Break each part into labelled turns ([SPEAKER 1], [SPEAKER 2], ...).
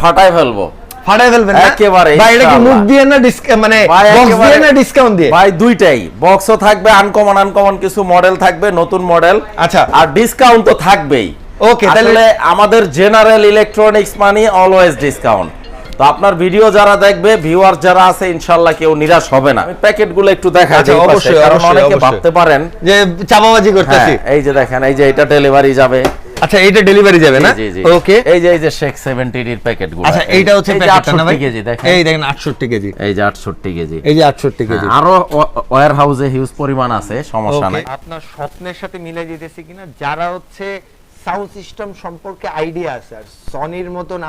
[SPEAKER 1] ফাটায় ফেলবো।
[SPEAKER 2] ফাটায় ফেলবেন না
[SPEAKER 1] একেবারে
[SPEAKER 2] ভাই? এটা কি মুখ দিয়ে না মানে বক্স দিয়ে না ডিসকাউন্ট দিয়ে?
[SPEAKER 1] ভাই দুইটাই, বক্সও থাকবে, আনকমন কিছু মডেল থাকবে, নতুন মডেল।
[SPEAKER 2] আচ্ছা,
[SPEAKER 1] আর ডিসকাউন্ট তো থাকবেই।
[SPEAKER 2] ওকে, তাহলে
[SPEAKER 1] আমাদের জেনারেল ইলেকট্রনিক্স মানে অলওয়েজ ডিসকাউন্ট। তো আপনার ভিডিও যারা দেখবে, ভিউয়ার যারা আছে, ইনশাআল্লাহ কেউ নিরাশ হবে না। আমি প্যাকেটগুলো একটু দেখাই দিই,
[SPEAKER 2] অবশ্যই,
[SPEAKER 1] কারণ অনেকে ভাবতে পারেন
[SPEAKER 2] যে চাপাবাজি করতেছি।
[SPEAKER 1] এই যে দেখেন, এই যে এটা ডেলিভারি যাবে।
[SPEAKER 2] আচ্ছা, এটা ডেলিভারি যাবে না? ওকে,
[SPEAKER 1] এই যে শেখ 70 এর প্যাকেটগুলো।
[SPEAKER 2] আচ্ছা, এইটা হচ্ছে প্যাকেটটা না ভাই?
[SPEAKER 1] 68 কেজি দেখেন,
[SPEAKER 2] এই দেখেন 68 কেজি,
[SPEAKER 1] এই যে 68 কেজি,
[SPEAKER 2] এই যে 68 কেজি।
[SPEAKER 1] আরো ওয়্যার হাউসে হিউজ পরিমাণ আছে, সমস্যা নাই।
[SPEAKER 2] আপনার স্বপ্নের সাথে মিলে যেতেছে কিনা, যারা হচ্ছে সাউন্ড সিস্টেম সম্পর্কে আইডিয়া আছে, আর সনির মতন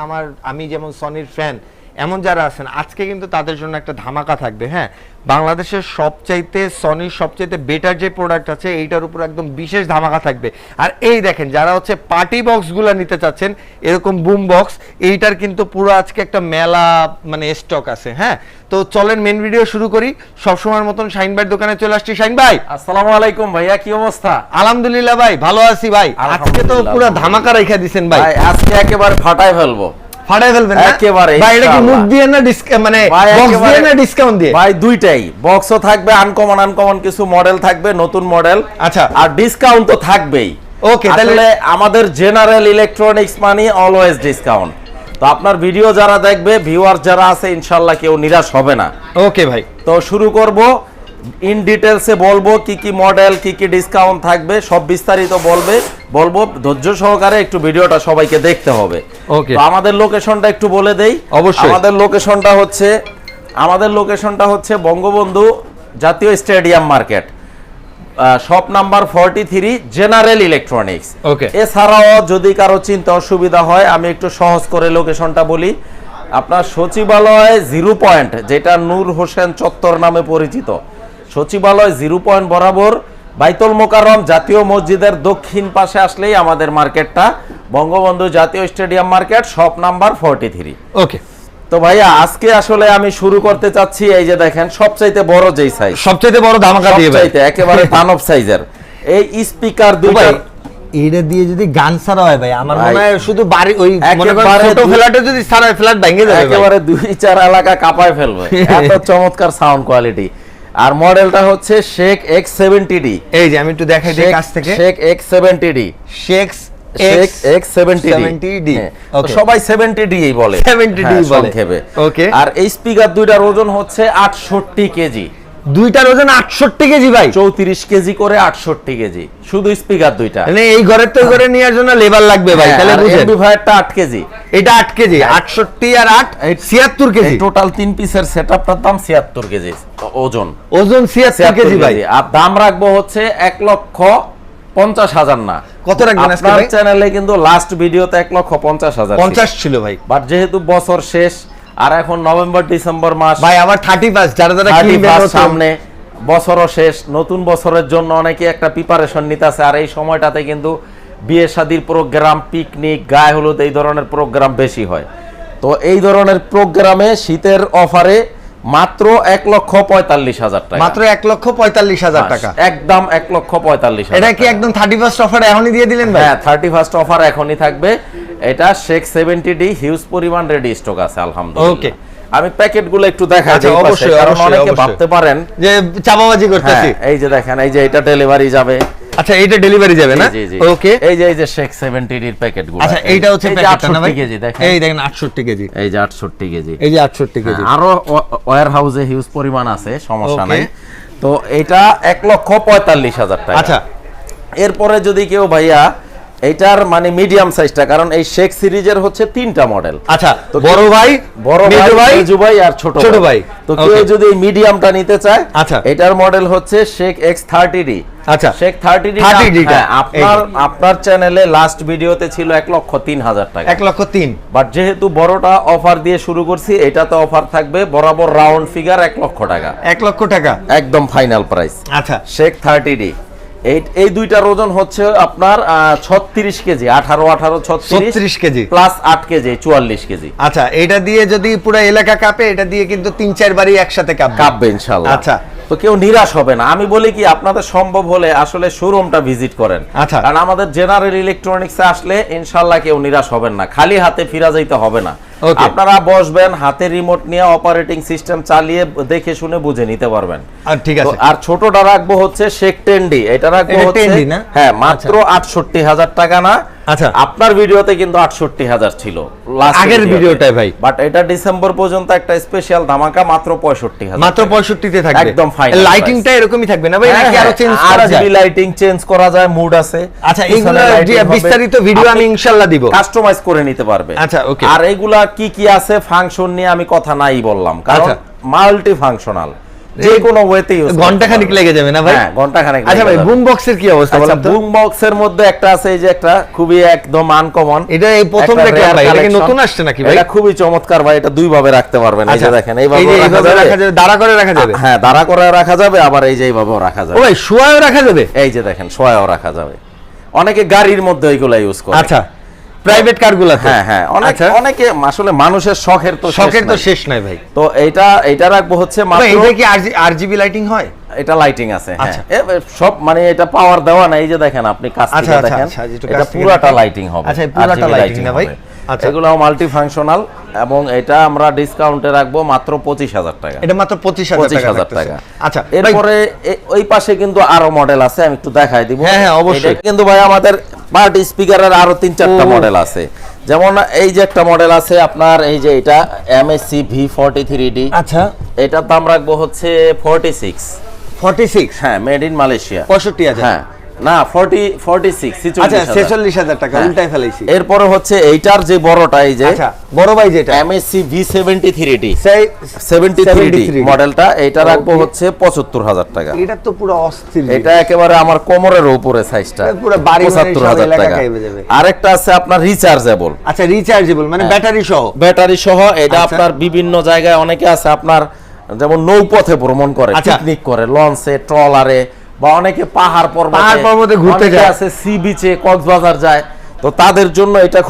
[SPEAKER 2] আমি যেমন সনির ফ্যান, এমন যারা আছেন, আজকে কিন্তু তাদের জন্য একটা ধামাকা থাকবে। হ্যাঁ, বাংলাদেশের সবচাইতে সনির সবচাইতে বেটার যে প্রোডাক্ট আছে, এইটার উপর একদম বিশেষ ধামাকা থাকবে। আর এই দেখেন, যারা হচ্ছে পার্টি বক্সগুলো নিতে চাচ্ছেন, এরকম বুম বক্স, এইটার কিন্তু পুরো আজকে একটা মেলা মানে স্টক আছে। হ্যাঁ, তো চলেন মেন ভিডিও শুরু করি। সবসময়ের মতন শাহিন ভাইয়ের দোকানে চলে আসছি। শাহিন ভাই,
[SPEAKER 1] আসসালামু আলাইকুম ভাইয়া, কি অবস্থা?
[SPEAKER 2] আলহামদুলিল্লাহ ভাই, ভালো আছি ভাই। আজকে তো পুরো ধামাকা রেখে দিয়েছেন ভাই।
[SPEAKER 1] আজকে একেবারে ফাটায় ফেলবো।
[SPEAKER 2] ফাটায় ফেলবেন না
[SPEAKER 1] একেবারে
[SPEAKER 2] ভাই? এটা কি মুখ দিয়ে না মানে বক্স দিয়ে না ডিসকাউন্ট দিয়ে?
[SPEAKER 1] ভাই দুইটাই, বক্সও থাকবে, আনকমন কিছু মডেল থাকবে, নতুন মডেল।
[SPEAKER 2] আচ্ছা,
[SPEAKER 1] আর ডিসকাউন্ট তো থাকবেই।
[SPEAKER 2] ওকে, তাহলে
[SPEAKER 1] আমাদের জেনারেল ইলেকট্রনিক্স মানে অলওয়েজ ডিসকাউন্ট। তো আপনার ভিডিও যারা দেখবে, ভিউয়ার যারা আছে, ইনশাআল্লাহ কেউ নিরাশ হবে না।
[SPEAKER 2] ওকে ভাই,
[SPEAKER 1] তো শুরু করব। ইন ডিটেলসে বলবো কি কি মডেল, কি কি ডিসকাউন্ট থাকবে, সব বিস্তারিত বলবো। ধৈর্য সহকারে একটু ভিডিওটা সবাইকে দেখতে হবে।
[SPEAKER 2] ওকে,
[SPEAKER 1] তো আমাদের লোকেশনটা একটু বলে দেই।
[SPEAKER 2] অবশ্যই।
[SPEAKER 1] আমাদের লোকেশনটা হচ্ছে বঙ্গবন্ধু জাতীয় stadium market, shop number 43, general electronics.
[SPEAKER 2] Okay,
[SPEAKER 1] এছাড়াও যদি কারো চিন্তা অসুবিধা হয়, আমি একটু সহজ করে লোকেশনটা বলি। আপনার সচিবালয় 0 পয়েন্ট, যেটা নূর হোসেন চত্বর নামে পরিচিত, সচিবালয় 0 পয়েন্ট বরাবর বাইতুল মোকাররম জাতীয় মসজিদের দক্ষিণ পাশে আসলেই আমাদের মার্কেটটা, বঙ্গবন্ধু জাতীয় স্টেডিয়াম মার্কেট, শপ নাম্বার 43।
[SPEAKER 2] ওকে,
[SPEAKER 1] তো ভাইয়া আজকে আসলে আমি শুরু করতে চাচ্ছি, এই যে দেখেন সবচাইতে বড় যেই সাইজ,
[SPEAKER 2] সবচাইতে বড় ধামাকা দিয়ে ভাই,
[SPEAKER 1] একেবারে দানব সাইজের এই স্পিকার দুইটা।
[SPEAKER 2] এটা দিয়ে যদি গান ছাড়া হয় ভাই, আমার মনে হয় শুধু বাড়ি ওই মনে করেন ছোট ফ্ল্যাটে যদি ছাড়া হয়, ফ্ল্যাট ভেঙে যাবে,
[SPEAKER 1] একেবারে 2-4 এলাকা কাঁপায় ফেলবে, এত চমৎকার সাউন্ড কোয়ালিটি। আর মডেলটা হচ্ছে শেখ X70D।
[SPEAKER 2] এই যে আমি একটু দেখাই দিই কাছ থেকে,
[SPEAKER 1] শেখ X70D,
[SPEAKER 2] শেখ
[SPEAKER 1] X70D।
[SPEAKER 2] ওকে,
[SPEAKER 1] সবাই 70D ই বলে,
[SPEAKER 2] 70D বলে। ওকে,
[SPEAKER 1] আর এই স্পিকার দুইটার ওজন হচ্ছে 68 কেজি।
[SPEAKER 2] দুইটার ওজন 68 কেজি ভাই,
[SPEAKER 1] 34 কেজি করে 68 কেজি, শুধু স্পিকার দুইটা।
[SPEAKER 2] মানে এই ঘরের তো ঘরে নেওয়ার জন্য লেবার লাগবে ভাই, তাহলে বুঝেন।
[SPEAKER 1] এমপ্লিফায়ারটা 8 কেজি,
[SPEAKER 2] এটা 8 কেজি, 68 আর 8 76 কেজি।
[SPEAKER 1] টোটাল 3 পিসের সেটআপটার দাম 76 কেজি ওজন
[SPEAKER 2] 76 কেজি ভাই।
[SPEAKER 1] আর দাম রাখবো হচ্ছে 1,50,000 না।
[SPEAKER 2] কত রাখবেন আজকে ভাই?
[SPEAKER 1] চ্যানেলে কিন্তু লাস্ট ভিডিওতে 1,50,000
[SPEAKER 2] 50 ছিল ভাই,
[SPEAKER 1] বাট যেহেতু বছর শেষ, আর এখন নভেম্বর ডিসেম্বর মাস
[SPEAKER 2] ভাই, আবার 31 যারা কিনবেন
[SPEAKER 1] সামনে, বছরও শেষ, নতুন বছরের জন্য অনেকে একটা প্রিপারেশন নিতেছে। আর এই সময়টাতে কিন্তু বিয়ে শাদীর প্রোগ্রাম, পিকনিক, গায়ে হলুদ, এই ধরনের প্রোগ্রাম বেশি হয়। তো এই ধরনের প্রোগ্রামে শীতের অফারে মাত্র 1,45,000 টাকা,
[SPEAKER 2] মাত্র 1,45,000 টাকা,
[SPEAKER 1] একদম 1,45,000।
[SPEAKER 2] এটা কি একদম 31st অফার এখনই দিয়ে দিলেন ভাই?
[SPEAKER 1] হ্যাঁ, 31st অফার এখনই থাকবে। এটা শেখ 70D, হিউজ পরিমাণ রেডি স্টক আছে আলহামদুলিল্লাহ।
[SPEAKER 2] ওকে,
[SPEAKER 1] আমি প্যাকেটগুলো একটু দেখাই দিই,
[SPEAKER 2] অবশ্যই,
[SPEAKER 1] কারণ অনেকে ভাবতে পারেন
[SPEAKER 2] যে চাপাবাজি করতেছি।
[SPEAKER 1] এই যে দেখেন, এই যে এটা ডেলিভারি যাবে।
[SPEAKER 2] আচ্ছা, এটা ডেলিভারি যাবে না? ওকে,
[SPEAKER 1] এই যে শেখ 70D এর প্যাকেটগুলো।
[SPEAKER 2] আচ্ছা, এইটা হচ্ছে প্যাকেটটা না ভাই?
[SPEAKER 1] 68 কেজি দেখেন,
[SPEAKER 2] এই দেখেন 68 কেজি,
[SPEAKER 1] এই যে 68 কেজি,
[SPEAKER 2] এই যে 68 কেজি।
[SPEAKER 1] আরো ওয়্যার হাউসে হিউজ পরিমাণ আছে, সমস্যা নাই। তো এটা 1,45,000 টাকা।
[SPEAKER 2] আচ্ছা,
[SPEAKER 1] এরপরে যদি কেউ ভাইয়া এটার মানে মিডিয়াম সাইজটা, কারণ এই শেখ সিরিজের হচ্ছে 3টা মডেল।
[SPEAKER 2] আচ্ছা, বড় ভাই,
[SPEAKER 1] মেজো ভাই আর ছোট ভাই। তো কেউ যদি এই মিডিয়ামটা নিতে চায়,
[SPEAKER 2] আচ্ছা,
[SPEAKER 1] এটার মডেল হচ্ছে শেখ X30D।
[SPEAKER 2] আচ্ছা,
[SPEAKER 1] শেখ 30D আপনার চ্যানেলে লাস্ট ভিডিওতে ছিল 1,03,000 টাকা,
[SPEAKER 2] 1,03,000। বাট
[SPEAKER 1] যেহেতু বড়টা অফার দিয়ে শুরু করছি, এটাতে অফার থাকবে বরাবর রাউন্ড ফিগার 1,00,000 টাকা,
[SPEAKER 2] 1,00,000 টাকা
[SPEAKER 1] একদম ফাইনাল প্রাইস।
[SPEAKER 2] আচ্ছা,
[SPEAKER 1] শেখ 30D এই দুইটার ওজন হচ্ছে আপনার 36 KG, 18 36
[SPEAKER 2] KG
[SPEAKER 1] plus 8 KG, 44 KG.
[SPEAKER 2] আচ্ছা, এটা দিয়ে যদি পুরো এলাকা কাঁপে, এটা দিয়ে কিন্তু 3-4 বারই একসাথে
[SPEAKER 1] কাঁপবে ইনশাআল্লাহ।
[SPEAKER 2] আচ্ছা,
[SPEAKER 1] তো কেউ নিরাশ হবে না। আমি বলি কি, আপনাদের সম্ভব হলে আসলে শোরুমটা ভিজিট করেন।
[SPEAKER 2] আচ্ছা,
[SPEAKER 1] কারণ আমাদের জেনারেল ইলেকট্রনিক্সে আসলে ইনশাআল্লাহ কেউ নিরাশ হবেন না, খালি হাতে ফিরা যাইতে হবে না।
[SPEAKER 2] Okay.
[SPEAKER 1] আপনারা বসবেন, হাতে রিমোট নিয়ে অপারেটিং সিস্টেম চালিয়ে দেখে শুনে বুঝে নিতে পারবেন।
[SPEAKER 2] আর ঠিক
[SPEAKER 1] তো
[SPEAKER 2] আছে,
[SPEAKER 1] আর ছোটটা রাখবো হচ্ছে শেখ 10D, এটা রাখবো
[SPEAKER 2] এটা
[SPEAKER 1] হচ্ছে
[SPEAKER 2] 10D না?
[SPEAKER 1] হ্যাঁ মাত্র 68,000 টাকা না।
[SPEAKER 2] আচ্ছা।
[SPEAKER 1] আপনার ভিডিওতে কিন্তু 68,000 ছিল লাস্ট
[SPEAKER 2] আগের ভিডিওটায় ভাই।
[SPEAKER 1] বাট এটা ডিসেম্বর পর্যন্ত একটা স্পেশাল ধামাকা, মাত্র 65,000
[SPEAKER 2] মাত্র 65 তে থাকবে
[SPEAKER 1] একদম final
[SPEAKER 2] লাইটিংটা এরকমই থাকবে না ভাই,
[SPEAKER 1] হ্যাঁ,
[SPEAKER 2] নাকি আরো চেঞ্জ করা যায়?
[SPEAKER 1] RGB লাইটিং চেঞ্জ করা যায়, মুড আছে।
[SPEAKER 2] আচ্ছা,
[SPEAKER 1] পিছনে
[SPEAKER 2] এইগুলা
[SPEAKER 1] lighting হবে।
[SPEAKER 2] বিস্তারিত ভিডিও আমি ইনশাআল্লাহ দিব।
[SPEAKER 1] কাস্টমাইজ করে নিতে পারবে।
[SPEAKER 2] আচ্ছা, okay।
[SPEAKER 1] আর এইগুলা কি কি আছে ফাংশন নিয়ে আমি কথা নাই বললাম, কারণ
[SPEAKER 2] আচ্ছা।
[SPEAKER 1] মাল্টি ফাংশনাল, যে কোনো ওয়েতে ইউজ
[SPEAKER 2] ঘন্টা খানিক লেগে যাবে না ভাই?
[SPEAKER 1] হ্যাঁ, ঘন্টা খানেক।
[SPEAKER 2] আচ্ছা ভাই, বুম বক্সের কি অবস্থা
[SPEAKER 1] আচ্ছা,
[SPEAKER 2] বলেন তো?
[SPEAKER 1] বুম বক্সের মধ্যে একটা আছে, এই যে একটা খুবই একদম আনকমন,
[SPEAKER 2] এটা এই প্রথম দেখলাম ভাই, এটা কি নতুন আসছে নাকি ভাই?
[SPEAKER 1] এটা খুবই চমৎকার ভাই, এটা দুই ভাবে রাখতে পারবেন। এই যে
[SPEAKER 2] আচ্ছা,
[SPEAKER 1] দেখেন,
[SPEAKER 2] এই যে এইভাবে রাখা যাবে, দাঁড়া করে রাখা যাবে।
[SPEAKER 1] হ্যাঁ, দাঁড়া করে রাখা যাবে, আবার এই যে এইভাবেও রাখা
[SPEAKER 2] ও
[SPEAKER 1] যাবে।
[SPEAKER 2] ভাই, শোয়াও রাখা যাবে?
[SPEAKER 1] এই যে দেখেন, শোয়াও রাখা যাবে। অনেকে গাড়ির মধ্যে এইগুলা ইউজ করে।
[SPEAKER 2] আচ্ছা, প্রাইভেট কারগুলোতে?
[SPEAKER 1] হ্যাঁ হ্যাঁ, অনেকে আসলে মানুষের শখের তো
[SPEAKER 2] শেষ নাই ভাই।
[SPEAKER 1] তো এইটা রাখবো হচ্ছে
[SPEAKER 2] ভাই,
[SPEAKER 1] মাত্র,
[SPEAKER 2] এটা কি আরজিবি লাইটিং হয়?
[SPEAKER 1] এটা লাইটিং আছে। হ্যাঁ,
[SPEAKER 2] আচ্ছা।
[SPEAKER 1] সব মানে এটা পাওয়ার দেওয়া না, এই যে দেখেন আপনি কাছ
[SPEAKER 2] আচ্ছা,
[SPEAKER 1] থেকে
[SPEAKER 2] আচ্ছা,
[SPEAKER 1] দেখেন,
[SPEAKER 2] আচ্ছা, যেটুকু
[SPEAKER 1] এটা
[SPEAKER 2] কাছ থেকে
[SPEAKER 1] পুরাটা
[SPEAKER 2] দেখেন।
[SPEAKER 1] লাইটিং হবে।
[SPEAKER 2] আচ্ছা, এই পুরাটা
[SPEAKER 1] RGB
[SPEAKER 2] লাইটিং না ভাই?
[SPEAKER 1] হবে।
[SPEAKER 2] আচ্ছা,
[SPEAKER 1] এগুলাও মাল্টি ফাংশনাল, এবং এটা আমরা ডিসকাউন্টে রাখবো মাত্র 25,000 টাকা।
[SPEAKER 2] এটা মাত্র 25,000
[SPEAKER 1] টাকা।
[SPEAKER 2] আচ্ছা,
[SPEAKER 1] এরপরে ওই পাশে কিন্তু আরো মডেল আছে, আমি একটু দেখাই দিব।
[SPEAKER 2] হ্যাঁ, হ্যাঁ, অবশ্যই।
[SPEAKER 1] এটা কিন্তু ভাই আমাদের পার্টি স্পিকারের আরো 3-4টা মডেল আছে। যেমন এই যে একটা মডেল আছে আপনার, এই যে এটা MSC V43D।
[SPEAKER 2] আচ্ছা,
[SPEAKER 1] এটার দাম রাখবো হচ্ছে 46। হ্যাঁ, মেড ইন মালয়েশিয়া।
[SPEAKER 2] 65,000?
[SPEAKER 1] হ্যাঁ, না 46,
[SPEAKER 2] আচ্ছা,
[SPEAKER 1] 46,000।
[SPEAKER 2] 46,000 টাকা,
[SPEAKER 1] হ্যাঁ।
[SPEAKER 2] উল্টাই ফেলাইছি।
[SPEAKER 1] এরপরে হচ্ছে এইটার যে বড়টা, এই যে
[SPEAKER 2] আচ্ছা, বড় ভাই যেটা
[SPEAKER 1] MSC V73D,
[SPEAKER 2] সেই
[SPEAKER 1] 73D
[SPEAKER 2] 73D
[SPEAKER 1] মডেলটা, এটা রাখবো
[SPEAKER 2] Okay।
[SPEAKER 1] হচ্ছে 75,000 টাকা।
[SPEAKER 2] এটা তো পুরো অস্থির।
[SPEAKER 1] এটা একেবারে আমার কোমরের উপরে সাইজটা,
[SPEAKER 2] এটা পুরো বাড়ি বাড়ি সব
[SPEAKER 1] 75,000
[SPEAKER 2] এলাকা
[SPEAKER 1] টাকা।
[SPEAKER 2] খাইবে যাবে।
[SPEAKER 1] আরেকটা আছে আপনার রিচার্জেবল,
[SPEAKER 2] আচ্ছা, রিচার্জেবল মানে ব্যাটারি সহ?
[SPEAKER 1] ব্যাটারি সহ। এটা
[SPEAKER 2] আচ্ছা।
[SPEAKER 1] আপনার বিভিন্ন জায়গায় অনেকে আছে আপনার, যেমন নৌপথে ভ্রমণ করে,
[SPEAKER 2] আচ্ছা।
[SPEAKER 1] পিকনিক করে, লঞ্চে, ট্রলারে, বা অনেকে পাহাড় পর্বতে
[SPEAKER 2] ঘুরতে যায়,
[SPEAKER 1] আছে সি বিচে, কক্সবাজার যায়। তো তাদের জন্য এটা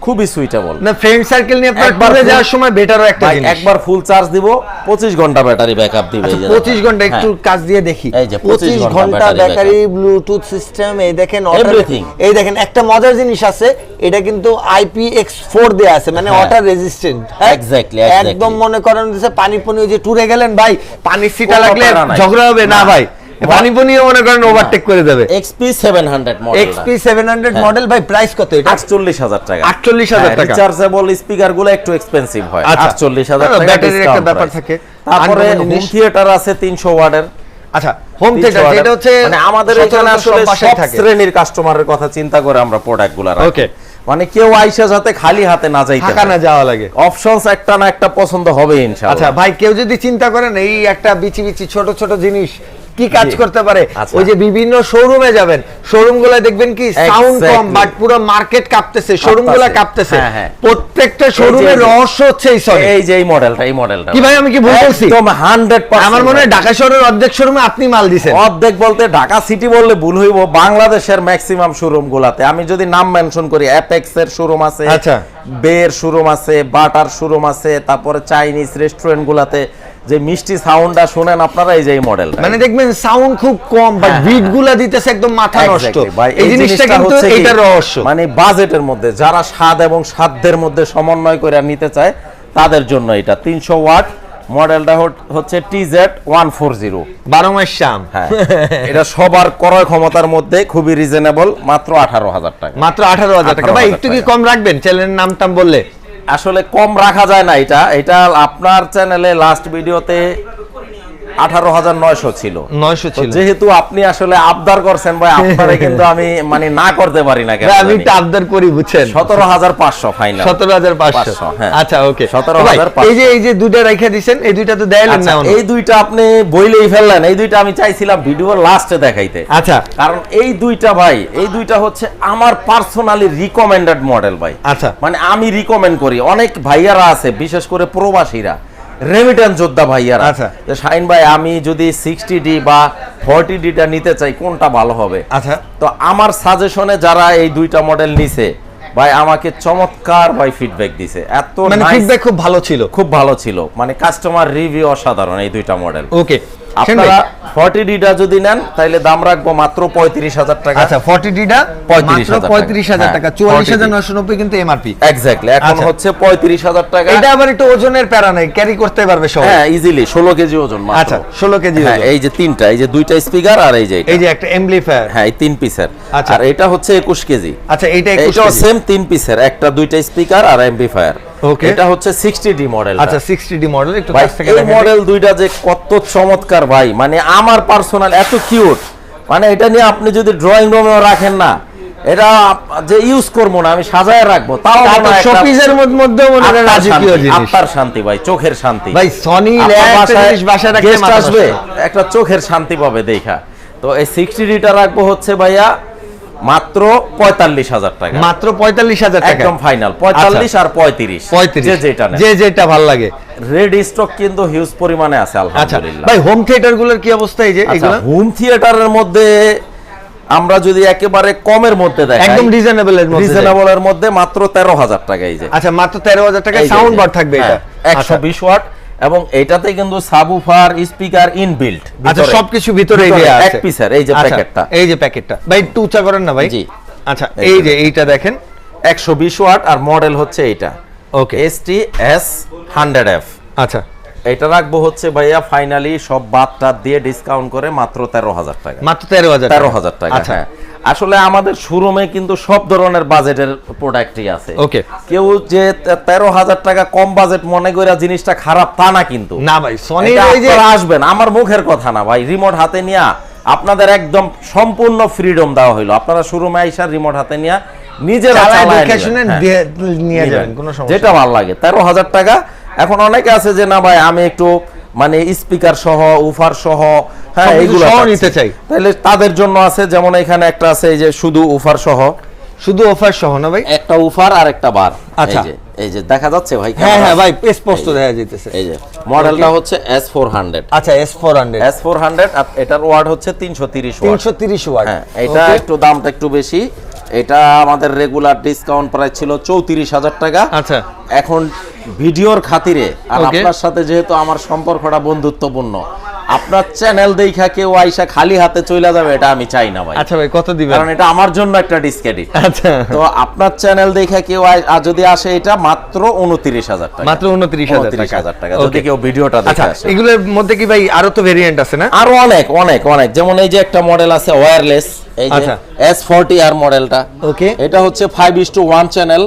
[SPEAKER 1] খুবই সুইটেবল।
[SPEAKER 2] না, ফ্রেন্ড সার্কেল নিয়ে আপনার ট্যুরে যাওয়ার সময় বেটারও একটা জিনিস।
[SPEAKER 1] একবার ফুল চার্জ দিব, 25 ঘন্টা ব্যাটারি ব্যাকআপ দিবে।
[SPEAKER 2] আচ্ছা,
[SPEAKER 1] এই যে
[SPEAKER 2] 25 ঘন্টা
[SPEAKER 1] হ্যাঁ।
[SPEAKER 2] একটু কাজ দিয়ে দেখি।
[SPEAKER 1] এই যে
[SPEAKER 2] 25 ঘন্টা ব্যাটারি, ব্লুটুথ সিস্টেম, এই দেখেন
[SPEAKER 1] Everything।
[SPEAKER 2] এই দেখেন একটা মজার জিনিস আছে, এটা কিন্তু IPX4 দেয়া আছে, মানে
[SPEAKER 1] হ্যাঁ।
[SPEAKER 2] Water resistant.
[SPEAKER 1] Exactly।
[SPEAKER 2] একদম মনে করেন যে পানি ওই যে ট্যুরে গেলেন ভাই, পানির সিটা
[SPEAKER 1] কোনো
[SPEAKER 2] লাগলে
[SPEAKER 1] প্যারা নাই।
[SPEAKER 2] ঝগড়া হবে না ভাই, পানি মনে করেন ওভারটেক করে দেবে।
[SPEAKER 1] XP 700 মডেল,
[SPEAKER 2] XP 700 মডেল ভাই, প্রাইস কত এটা?
[SPEAKER 1] 48,000 টাকা।
[SPEAKER 2] 48,000 টাকা।
[SPEAKER 1] রিচার্জেবল স্পিকার গুলো একটু এক্সপেন্সিভ হয়।
[SPEAKER 2] আচ্ছা।
[SPEAKER 1] 48,000 টাকা
[SPEAKER 2] ব্যাটারির একটা ব্যাপার থাকে।
[SPEAKER 1] তারপরে
[SPEAKER 2] আনকমন
[SPEAKER 1] হোম
[SPEAKER 2] জিনিস।
[SPEAKER 1] থিয়েটার আছে 300 ওয়াটের।
[SPEAKER 2] আচ্ছা, হোম থিয়েটার যেটা হচ্ছে
[SPEAKER 1] মানে আমাদের এখানে আসলে
[SPEAKER 2] বাসায়
[SPEAKER 1] সব
[SPEAKER 2] থাকে।
[SPEAKER 1] শ্রেণীর কাস্টমারের কথা চিন্তা করে আমরা প্রোডাক্টগুলো রাখি।
[SPEAKER 2] ওকে।
[SPEAKER 1] মানে কেউ আইসা যাতে খালি হাতে না যাইতে
[SPEAKER 2] থাকা না যাওয়া লাগে।
[SPEAKER 1] অপশনস একটা না একটা পছন্দ হবে ইনশাআল্লাহ।
[SPEAKER 2] আচ্ছা ভাই, কেউ যদি চিন্তা করেন এই একটা বিচি ছোট ছোট জিনিস কি কাজ করতে পারে,
[SPEAKER 1] আচ্ছা।
[SPEAKER 2] ওই যে বিভিন্ন শোরুমে যাবেন, শোরুমগুলো দেখবেন কি সাউন্ড কম,
[SPEAKER 1] Exactly।
[SPEAKER 2] বাট পুরো মার্কেট কাঁপতেছে, শোরুমগুলো কাঁপতেছে।
[SPEAKER 1] হ্যাঁ, হ্যাঁ।
[SPEAKER 2] প্রত্যেকটা শোরুমের রহস্য হচ্ছে এই সনি।
[SPEAKER 1] এই যে এই মডেলটা
[SPEAKER 2] কি ভাই, আমি কি ভুল বলছি?
[SPEAKER 1] একদম 100%।
[SPEAKER 2] আমার মনে হয় ঢাকা শহরের অর্ধেক শোরুমে আপনি মাল দিছেন।
[SPEAKER 1] অর্ধেক বলতে ঢাকা সিটি বললে ভুল হইব, বাংলাদেশের ম্যাক্সিমাম শোরুম গুলাতে আমি যদি নাম মেনশন করি, অ্যাপেক্স এর শোরুম আছে,
[SPEAKER 2] আচ্ছা।
[SPEAKER 1] বের শোরুম আছে, বাটার শোরুম আছে, তারপরে চাইনিজ রেস্টুরেন্ট গুলাতে যে মিষ্টি সাউন্ডটা শুনেন আপনারা, এই যে এই মডেল,
[SPEAKER 2] মানে দেখবেন সাউন্ড খুব কম, বাট বিট গুলা দিতেছে একদম মাথা নষ্ট। এই জিনিসটা কিন্তু এইটার রহস্য।
[SPEAKER 1] মানে বাজেটের মধ্যে যারা স্বাদ এবং সাধ্যের মধ্যে সমন্বয় করে নিতে চায় তাদের জন্য এটা 300 ওয়াট মডেলটা হচ্ছে TZ140।
[SPEAKER 2] 12 মাস শাম।
[SPEAKER 1] হ্যাঁ, এটা সবার ক্রয় ক্ষমতার মধ্যে খুবই রিজনেবল, মাত্র 18,000 টাকা।
[SPEAKER 2] মাত্র 18,000 টাকা। ভাই একটু কি কম রাখবেন চ্যানেলের নাম টাম বললে?
[SPEAKER 1] আসলে কম রাখা যায় না। এটা আপনার চ্যানেলে লাস্ট ভিডিওতে 18,900 ছিল।
[SPEAKER 2] 900 ছিল।
[SPEAKER 1] যেহেতু আপনি আসলে আবদার করছেন ভাই, আপনারে কিন্তু আমি মানে না করতে পারি না। কেন
[SPEAKER 2] আমি একটু আবদার করি, বুঝছেন?
[SPEAKER 1] 17,500 ফাইনাল।
[SPEAKER 2] 17,500।
[SPEAKER 1] হ্যাঁ।
[SPEAKER 2] আচ্ছা, ওকে।
[SPEAKER 1] 17,500।
[SPEAKER 2] এই যে দুইটা রাইখা দিবেন, এই দুইটা তো দেখাইলেন না।
[SPEAKER 1] এই দুইটা আপনি বইলেই ফেললেন। এই দুইটা আমি চাইছিলাম ভিডিওর লাস্টে দেখাইতে।
[SPEAKER 2] আচ্ছা,
[SPEAKER 1] কারণ এই দুইটা হচ্ছে আমার পার্সোনালি রিকমেন্ডেড মডেল ভাই।
[SPEAKER 2] আচ্ছা।
[SPEAKER 1] মানে আমি রিকমেন্ড করি। অনেক ভাইয়ারা আছে, বিশেষ করে প্রবাসীরা, রেমিটেন্স যোদ্ধা ভাইয়ারা,
[SPEAKER 2] আচ্ছা।
[SPEAKER 1] যে শাহিন ভাই আমি যদি 60D বা 40Dটা নিতে চাই, কোনটা ভালো হবে?
[SPEAKER 2] আচ্ছা।
[SPEAKER 1] তো আমার সাজেশনে যারা এই দুইটা মডেল নিছে ভাই, আমাকে চমৎকার ভাই ফিডব্যাক দিছে। এত
[SPEAKER 2] মানে
[SPEAKER 1] nice,
[SPEAKER 2] ফিডব্যাক খুব ভালো ছিল।
[SPEAKER 1] খুব ভালো ছিল। মানে কাস্টমার রিভিউ অসাধারণ এই দুইটা মডেল।
[SPEAKER 2] ওকে।
[SPEAKER 1] আপনারা 40ডিটা যদি নেন তাহলে দাম রাখবো মাত্র 35,000 টাকা।
[SPEAKER 2] আচ্ছা 40ডিটা 35,000 টাকা, 44,990 কিন্তু এমআরপি।
[SPEAKER 1] এক্স্যাক্টলি, এখন হচ্ছে 35,000 টাকা।
[SPEAKER 2] এটা আবার একটু ওজনের প্যারা নাই, ক্যারি করতে পারবে সবাই।
[SPEAKER 1] হ্যাঁ ইজিলি 16 কেজি ওজন মাত্র।
[SPEAKER 2] আচ্ছা 16 কেজি ওজন।
[SPEAKER 1] এই যে তিনটা, এই যে দুইটা স্পিকার আর এই যে
[SPEAKER 2] একটা এমপ্লিফায়ার।
[SPEAKER 1] হ্যাঁ এই 3 পিসের। আর এটা হচ্ছে 21 কেজি।
[SPEAKER 2] আচ্ছা এইটা 21
[SPEAKER 1] কেজি,
[SPEAKER 2] কেজি।
[SPEAKER 1] সেম 3 পিসের, একটা দুইটা স্পিকার আর এমপ্লিফায়ার।
[SPEAKER 2] ওকে,
[SPEAKER 1] এটা হচ্ছে 60D মডেল।
[SPEAKER 2] আচ্ছা 60D মডেল, একটু
[SPEAKER 1] ভাই
[SPEAKER 2] কাছ থেকে
[SPEAKER 1] এই
[SPEAKER 2] দেখেন।
[SPEAKER 1] মডেল দুইটা যে কত চমৎকার ভাই, মানে আমার পার্সোনাল এত কিউট, মানে এটা নিয়ে আপনি যদি ড্রয়িং রুমে রাখেন না, এটা যে ইউজ করবো না, আমি সাজায় রাখবো, তাও
[SPEAKER 2] শোপিসের মধ্যে মনে হয় রাজকীয় জিনিস।
[SPEAKER 1] আপনার শান্তি ভাই, চোখের শান্তি
[SPEAKER 2] ভাই। সনি বাসায় রাখতে
[SPEAKER 1] গেস্ট আসবে, একটা চোখের শান্তি পাবে দেখা। তো এই 60ডিটা রাখবো হচ্ছে ভাইয়া মাত্র 45,000 টাকা।
[SPEAKER 2] মাত্র 45,000 টাকা
[SPEAKER 1] একদম ফাইনাল 45 আর 35 যে যেটা নেন,
[SPEAKER 2] যে যেটা ভালো লাগে।
[SPEAKER 1] রেড স্টক কিন্তু হিউজ পরিমাণে আছে আলহামদুলিল্লাহ।
[SPEAKER 2] ভাই হোম থিয়েটার গুলোর কি অবস্থা? এই যে এগুলো
[SPEAKER 1] হোম থিয়েটারের মধ্যে আমরা যদি একেবারে কমের মধ্যে দেখাই,
[SPEAKER 2] একদম রিজনেবলের
[SPEAKER 1] মধ্যে মাত্র 13,000 টাকা। এই যে
[SPEAKER 2] আচ্ছা মাত্র 13,000 টাকায় সাউন্ড বার থাকবে এটা
[SPEAKER 1] 120 ওয়াট, এবং এটাতে কিন্তু সাবউফার স্পিকার ইনবিল্ট।
[SPEAKER 2] আচ্ছা সবকিছু ভিতরে এই যে আছে
[SPEAKER 1] এক পিসের। এই যে প্যাকেটটা,
[SPEAKER 2] এই যে প্যাকেটটা ভাই একটু উঁচা করেন না ভাই।
[SPEAKER 1] জি
[SPEAKER 2] আচ্ছা এই যে এইটা দেখেন
[SPEAKER 1] 120 ওয়াট, আর মডেল হচ্ছে এইটা
[SPEAKER 2] ওকে
[SPEAKER 1] STS 100F।
[SPEAKER 2] আচ্ছা
[SPEAKER 1] এটা রাখবো হচ্ছে ভাইয়া ফাইনালি সব বাদ দিয়ে ডিসকাউন্ট করে মাত্র 13,000 টাকা।
[SPEAKER 2] মাত্র 13,000
[SPEAKER 1] টাকা।
[SPEAKER 2] আচ্ছা
[SPEAKER 1] হ্যাঁ আসলে আমাদের শোরুমে কিন্তু সব ধরনের বাজেটের প্রোডাক্টই আছে।
[SPEAKER 2] ওকে,
[SPEAKER 1] কেউ যে 13,000 টাকা কম বাজেট মনে করে জিনিসটা খারাপ তা না কিন্তু।
[SPEAKER 2] না ভাই সনি
[SPEAKER 1] ওই যে আসবেন, আমার মুখের কথা না ভাই, রিমোট হাতে নিয়ে আপনাদের একদম সম্পূর্ণ ফ্রিডম দেওয়া হইলো। আপনারা শোরুমে আইসা রিমোট হাতে নিয়ে নিজেরা
[SPEAKER 2] নিয়ে যাবেন, কোনো সমস্যা
[SPEAKER 1] যেটা ভালো লাগে। 13,000 টাকা। এখন অনেকে আছে যে না ভাই আমি একটু মানে স্পিকার সহ উফার সহ হ্যাঁ এইগুলো
[SPEAKER 2] নিতে চাই,
[SPEAKER 1] তাহলে তাদের জন্য আছে। যেমন এখানে একটা আছে এই যে শুধু উফার সহ,
[SPEAKER 2] শুধু অফার সহ না ভাই,
[SPEAKER 1] একটা উফার আর একটা বার।
[SPEAKER 2] আচ্ছা
[SPEAKER 1] এই যে দেখা যাচ্ছে ভাই?
[SPEAKER 2] হ্যাঁ ভাই স্পষ্ট দেখা যাইতেছে।
[SPEAKER 1] এই যে মডেলটা হচ্ছে S400।
[SPEAKER 2] আচ্ছা S400
[SPEAKER 1] আর এটার ওয়াট হচ্ছে 330 ওয়াট।
[SPEAKER 2] 330 ওয়াট।
[SPEAKER 1] হ্যাঁ এটা একটু দামটা একটু বেশি। এটা আমাদের রেগুলার ডিসকাউন্ট প্রাইস ছিল 34,000 টাকা।
[SPEAKER 2] আচ্ছা
[SPEAKER 1] এখন ভিডিওর খাতিরে আর আপনার সাথে যেহেতু আমার সম্পর্কটা বন্ধুত্বপূর্ণ, আপনার চ্যানেল দেখা কেউ আইসা খালি হাতে চলে যাবে এটা আমি চাই না ভাই।
[SPEAKER 2] আচ্ছা ভাই কত দিবেন?
[SPEAKER 1] কারণ এটা আমার জন্য একটা ডিসক্রেডিট।
[SPEAKER 2] আচ্ছা
[SPEAKER 1] তো আপনার চ্যানেল দেখা কেউ যদি আসে এটা মাত্র 29,000 টাকা।
[SPEAKER 2] মাত্র 29,000
[SPEAKER 1] টাকা যদি কেউ ভিডিওটা দেখে আসে।
[SPEAKER 2] এগুলোর মধ্যে কি ভাই আরো তো ভেরিয়েন্ট আছে না?
[SPEAKER 1] আরো অনেক অনেক অনেক, যেমন এই যে একটা মডেল আছে ওয়্যারলেস, এই যে S40R মডেলটা।
[SPEAKER 2] ওকে,
[SPEAKER 1] এটা হচ্ছে 5:1 চ্যানেল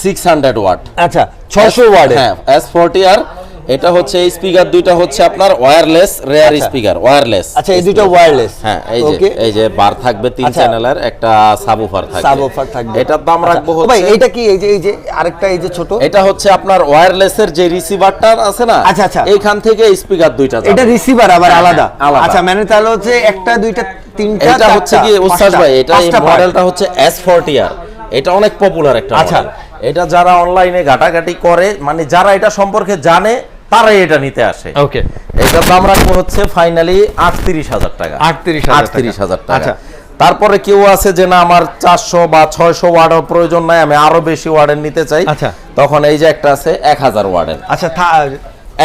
[SPEAKER 1] 600 ওয়াট।
[SPEAKER 2] আচ্ছা 600 ওয়াট।
[SPEAKER 1] হ্যাঁ S40R। এটা হচ্ছে এই স্পিকার দুইটা হচ্ছে আপনার ওয়্যারলেস রেয়ার স্পিকার, ওয়্যারলেস।
[SPEAKER 2] আচ্ছা এই দুটো ওয়্যারলেস।
[SPEAKER 1] হ্যাঁ এই যে বার থাকবে 3 চ্যানেলের, একটা সাবউফার থাকবে। এটার দাম রাখবো হচ্ছে
[SPEAKER 2] ভাই এটা কি এই যে আরেকটা এই যে ছোট,
[SPEAKER 1] এটা হচ্ছে আপনার ওয়্যারলেসের যে রিসিভারটা আছে না,
[SPEAKER 2] আচ্ছা
[SPEAKER 1] এইখান থেকে স্পিকার দুইটা যাবে।
[SPEAKER 2] এটা রিসিভার আবার আলাদা। আচ্ছা মানে তাহলে হচ্ছে একটা দুইটা তিনটা।
[SPEAKER 1] এটা হচ্ছে কি উস্তাদ ভাই, এটা এই মডেলটা হচ্ছে S40R। এটা অনেক পপুলার একটা মডেল। এটা যারা অনলাইনে ঘাটাঘাটি করে, মানে যারা এটা সম্পর্কে জানে তারাই এটা নিতে আসে।
[SPEAKER 2] ওকে,
[SPEAKER 1] এটার দাম রাখবো হচ্ছে ফাইনালি 38,000 টাকা।
[SPEAKER 2] 38,000
[SPEAKER 1] টাকা। আচ্ছা তারপরে কেউ আছে যে না আমার 400 বা 600 ওয়াটের প্রয়োজন নাই, আমি আরো বেশি ওয়াটের নিতে চাই, তখন এই যে একটা আছে 1000 ওয়াটের।
[SPEAKER 2] আচ্ছা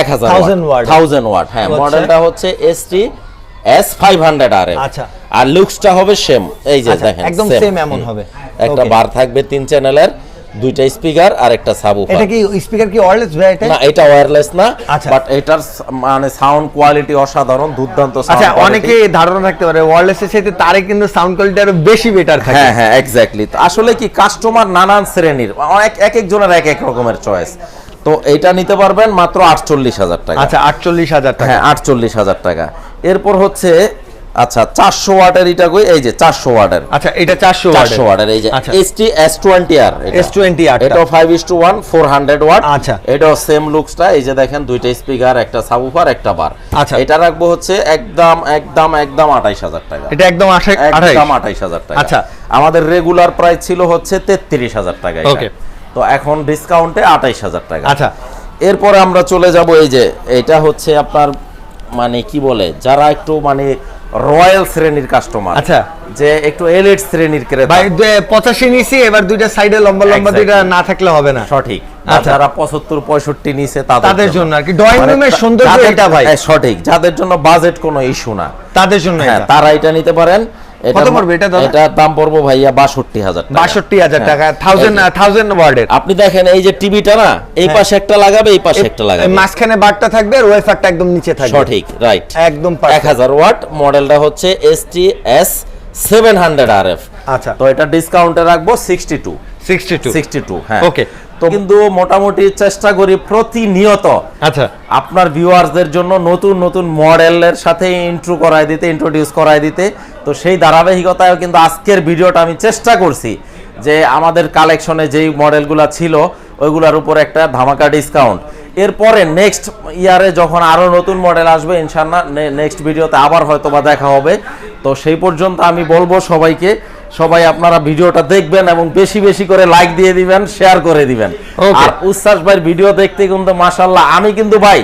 [SPEAKER 1] 1000 ওয়াট। হ্যাঁ মডেলটা হচ্ছে ST S500RM।
[SPEAKER 2] আচ্ছা
[SPEAKER 1] আর লুকসটা হবে সেম। এই যে দেখেন
[SPEAKER 2] একদম সেম এমন হবে।
[SPEAKER 1] একটা বার থাকবে 3 চ্যানেলের, দুইটা স্পিকার আর একটা সাবউফার।
[SPEAKER 2] এটা কি স্পিকার কি ওয়্যারলেস ভাই? এটা
[SPEAKER 1] না, এটা ওয়্যারলেস না, বাট এটার মানে সাউন্ড কোয়ালিটি অসাধারণ, দুর্দান্ত সাউন্ড।
[SPEAKER 2] আচ্ছা অনেকে ধারণা রাখতে পারে ওয়্যারলেসের সাথে তারে কিন্তু সাউন্ড কোয়ালিটি আরো বেশি বেটার থাকে।
[SPEAKER 1] হ্যাঁ এক্স্যাক্টলি। আসলে কি কাস্টমার নানান শ্রেণীর, এক একজনের এক এক রকমের চয়েস। তো এইটা নিতে পারবেন মাত্র 48,000 টাকা।
[SPEAKER 2] আচ্ছা 48,000 টাকা।
[SPEAKER 1] হ্যাঁ 48,000 টাকা। এরপর হচ্ছে আচ্ছা 400 ওয়াটের এটা কই, এই যে 400 ওয়াটের।
[SPEAKER 2] আচ্ছা এটা 400 ওয়াটের
[SPEAKER 1] এই যে ST S20R।
[SPEAKER 2] S20R
[SPEAKER 1] এটাও 5:1 400 ওয়াট।
[SPEAKER 2] আচ্ছা
[SPEAKER 1] এটাও সেম লুকসটা। এই যে দেখেন দুইটা স্পিকার, একটা সাবউফার, একটা বার।
[SPEAKER 2] আচ্ছা
[SPEAKER 1] এটা রাখবো হচ্ছে একদম 28,000 টাকা।
[SPEAKER 2] এটা একদম
[SPEAKER 1] 28,000 টাকা।
[SPEAKER 2] আচ্ছা
[SPEAKER 1] আমাদের রেগুলার প্রাইস ছিল হচ্ছে 33,000 টাকা।
[SPEAKER 2] ওকে,
[SPEAKER 1] তো এখন ডিসকাউন্টে 28,000 টাকা।
[SPEAKER 2] আচ্ছা
[SPEAKER 1] এরপরে আমরা চলে যাব এই যে এটা হচ্ছে আপনার মানে কি বলে, যারা একটু মানে রয়্যাল শ্রেণীর কাস্টমার,
[SPEAKER 2] আচ্ছা
[SPEAKER 1] যে একটু এলিট শ্রেণীর ক্রেতা।
[SPEAKER 2] ভাই 85 নিছি, এবার দুইটা সাইডে লম্বা লম্বা দুইটা না থাকলে হবে না।
[SPEAKER 1] সঠিক।
[SPEAKER 2] আচ্ছা।
[SPEAKER 1] যারা 75-65 নিচে
[SPEAKER 2] তাদের জন্য আর কি ড্রয়িং রুমের সৌন্দর্য এটা ভাই
[SPEAKER 1] সঠিক, যাদের জন্য বাজেট কোনো ইস্যু না,
[SPEAKER 2] তাদের জন্য
[SPEAKER 1] হ্যাঁ
[SPEAKER 2] এটা
[SPEAKER 1] তারা এটা নিতে পারেন।
[SPEAKER 2] কত পড়বে এটা দাদা?
[SPEAKER 1] এটার দাম পড়বো ভাইয়া 62,000 টাকা।
[SPEAKER 2] 62,000 টাকা, 1000 ওয়ার্ডের।
[SPEAKER 1] আপনি দেখেন এই যে টিভিটা না, এই পাশে একটা লাগাবে, এই পাশে একটা লাগাবে,
[SPEAKER 2] মাঝখানে বারটা থাকবে আর ওয়েফারটা একদম নিচে থাকবে।
[SPEAKER 1] সঠিক, রাইট,
[SPEAKER 2] একদম
[SPEAKER 1] 1000 ওয়াট। মডেলটা হচ্ছে STS 700 RF।
[SPEAKER 2] আচ্ছা,
[SPEAKER 1] তো এটা ডিসকাউন্টে রাখবো 62, হ্যাঁ
[SPEAKER 2] ওকে।
[SPEAKER 1] তো কিন্তু মোটামুটি চেষ্টা করি প্রতিনিয়ত
[SPEAKER 2] আচ্ছা
[SPEAKER 1] আপনার ভিউয়ার্সদের জন্য নতুন নতুন মডেলের সাথে ইন্ট্রোডিউস করায় দিতে। তো সেই ধারাবাহিকতায় কিন্তু আজকের ভিডিওটা আমি চেষ্টা করছি যে আমাদের কালেকশনে যেই মডেলগুলো ছিল ওইগুলোর উপর একটা ধামাকা ডিসকাউন্ট। এরপরে নেক্সট ইয়ারে যখন আরো নতুন মডেল আসবে ইনশাআল্লাহ নেক্সট ভিডিওতে আবার হয়তো বা দেখা হবে। তো সেই পর্যন্ত আমি বলবো সবাইকে, সবাই আপনারা ভিডিওটা দেখবেন এবং বেশি বেশি করে লাইক দিয়ে দিবেন, শেয়ার করে দিবেন। আর উচ্ছ্বাস ভাইয়ের ভিডিও দেখতে কিন্তু মাশাআল্লাহ আমি কিন্তু ভাই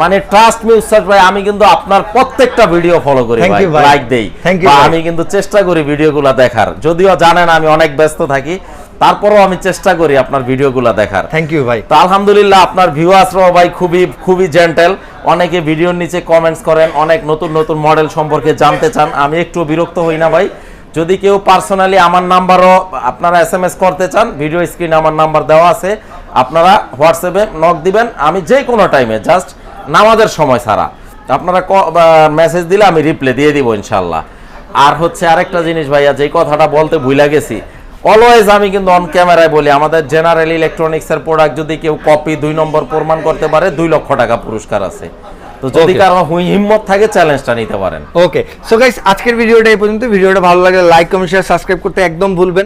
[SPEAKER 1] মানে ট্রাস্ট মি উচ্ছ্বাস ভাই, আমি কিন্তু আপনার প্রত্যেকটা ভিডিও ফলো করি ভাই, লাইক দেই, বা আমি কিন্তু চেষ্টা করি ভিডিওগুলো দেখার। যদিও জানেন আমি অনেক ব্যস্ত থাকি, তারপরেও আমি চেষ্টা করি আপনার ভিডিওগুলো দেখার।
[SPEAKER 2] থ্যাংক ইউ ভাই।
[SPEAKER 1] তো আলহামদুলিল্লাহ আপনার ভিউয়ার্সরাও ভাই খুবই জেন্টেল, অনেকে ভিডিওর নিচে কমেন্টস করেন, অনেক নতুন নতুন মডেল সম্পর্কে জানতে চান। আমি একটু বিরক্ত হই না ভাই, যদি কেউ পার্সোনালি আমার নাম্বারও আপনারা SMS করতে চান, ভিডিও স্ক্রিনে আমার নাম্বার দেওয়া আছে, আপনারা হোয়াটসঅ্যাপে নক দিবেন, আমি যে কোনো টাইমে জাস্ট নামাজের সময় ছাড়া আপনারা মেসেজ দিলে আমি রিপ্লাই দিয়ে দিব ইনশাল্লাহ। আর হচ্ছে আরেকটা জিনিস ভাইয়া, যে কথাটা বলতে ভুলে গেছি, অলওয়েজ আমি কিন্তু অন ক্যামেরায় বলি, আমাদের জেনারেল ইলেকট্রনিক্সের প্রোডাক্ট যদি কেউ কপি 2 নম্বর প্রমাণ করতে পারে 2 লক্ষ টাকা পুরস্কার আছে। তো যদি কারো হিম্মত থাকে চ্যালেঞ্জটা নিতে পারেন।
[SPEAKER 2] ওকে, সো গাইস আজকের ভিডিওটা এই পর্যন্ত। ভিডিওটা ভালো লাগলে লাইক, কমেন্ট, শেয়ার, সাবস্ক্রাইব করতে একদম ভুলবেন